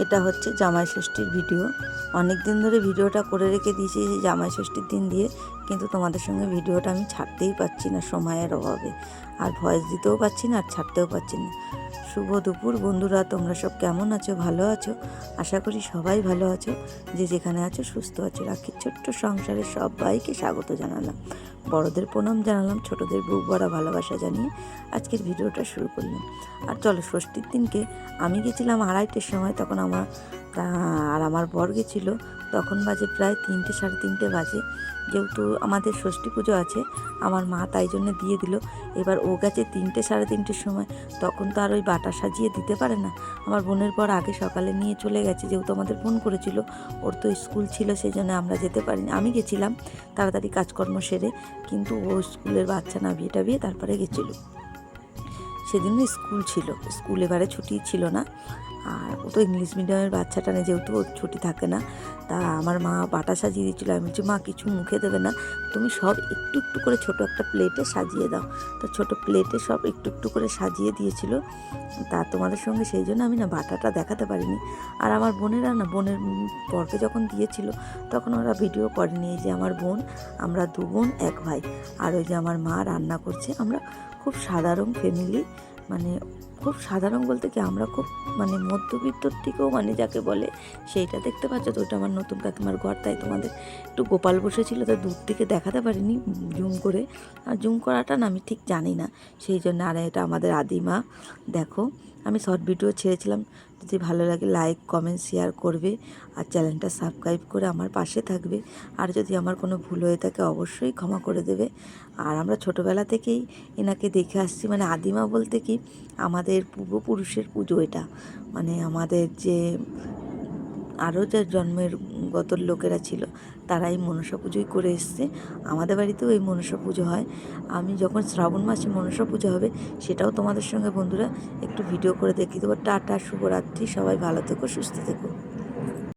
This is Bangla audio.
এটা হচ্ছে জামাই ষষ্ঠীর ভিডিও। অনেক দিন ধরে ভিডিওটা করে রেখে দিয়েছি যে জামাই ষষ্ঠীর দিন দিয়ে, কিন্তু তোমাদের সঙ্গে ভিডিওটা আমি ছাড়তেই পারছি না সময়ের অভাবে, আর ভয়েস দিতেও পারছি না আর ছাড়তেও পারছি না। শুভ দুপুর বন্ধুরা, তোমরা সব কেমন আছো? ভালো আছো? আশা করি সবাই ভালো আছো, যে যেখানে আছো সুস্থ আছো। রাখির ছোট্ট সংসারে সবাইকে স্বাগত জানালাম, বড়দের প্রণাম জানালাম, ছোটদের বুক ভরা ভালোবাসা জানিয়ে আজকের ভিডিওটা শুরু করলাম। আর চলো, ষষ্ঠীর দিনকে আমি গেছিলাম 2:30টার সময়, তখন আমার বর গেছিলো, তখন বাজে প্রায় 3টে, 3:30 বাজে। যেহেতু আমাদের ষষ্ঠী পুজো আছে, আমার মা তাই জন্য দিয়ে দিল। এবার ও গেছে 3টে, 3:30টার সময়, তখন তো আর ওই বাটা সাজিয়ে দিতে পারে না। আমার বোনের পর আগে সকালে নিয়ে চলে গেছে, যেহেতু আমাদের ফোন করেছিল, ওর তো স্কুল ছিল, সেই জন্য আমরা যেতে পারিনি। আমি গেছিলাম তাড়াতাড়ি কাজকর্ম সেরে, কিন্তু ও স্কুলের বাচ্চা নামিয়ে টাবিয়ে তারপরে গেছিলো। সেদিন স্কুল ছিল, স্কুল এবারে ছুটি ছিল না, আর ও তো ইংলিশ মিডিয়ামের বাচ্চাটা নেই, যেহেতু ওর ছুটি থাকে না। তা আমার মা বাটা সাজিয়ে দিয়েছিলো। আমি বলছি, মা কিছু মুখে দেবে না, তুমি সব একটু একটু করে ছোটো একটা প্লেটে সাজিয়ে দাও। তো ছোটো প্লেটে সব একটু একটু করে সাজিয়ে দিয়েছিল। তা তোমাদের সঙ্গে সেই জন্য আমি না বাটাটা দেখাতে পারিনি। আর আমার বোনেরা না, বোনের বরকে যখন দিয়েছিল তখন ওরা ভিডিও করেনি। এই যে আমার বোন, আমরা 2 বোন 1 ভাই, আর ওই যে আমার মা রান্না করছে। আমরা খুব সাধারণ ফ্যামিলি, মানে খুব সাধারণ বলতে কি, আমরা খুব মানে মধ্যবিত্তর থেকেও, মানে যাকে বলে সেইটা। দেখতে পাচ্ছ তো, ওটা আমার নতুন কাকিমার ঘর, তাই তোমাদের একটু গোপাল বসেছিল, তাই দূর থেকে দেখাতে পারিনি জুম করে। আর জুম করাটা না আমি ঠিক জানি না, সেই জন্য। আর এটা আমাদের আদিমা, দেখো আমি শর্ট ভিডিও ছেড়েছিলাম। যদি ভালো লাগে লাইক কমেন্ট শেয়ার করবে, আর চ্যানেলটা সাবস্ক্রাইব করে আমার পাশে থাকবে। আর যদি আমার কোনো ভুল হয়ে থাকে অবশ্যই ক্ষমা করে দেবে। আর আমরা ছোটোবেলা থেকেই এনাকে দেখে আসছি, মানে আদিমা বলতে কি, আমাদের পূর্বপুরুষের পুজো এটা। মানে আমাদের যে আরও যে জন্মের গত লোকেরা ছিল, তারা এই মনসা পুজোই করে এসছে। আমাদের বাড়িতেও এই মনসা পুজো হয়। আমি যখন শ্রাবণ মাসে মনসা পুজো হবে, সেটাও তোমাদের সঙ্গে বন্ধুরা একটু ভিডিও করে দেখিয়ে দেবো। টাটা, শুভরাত্রি, সবাই ভালো থেকো, সুস্থ থেকো।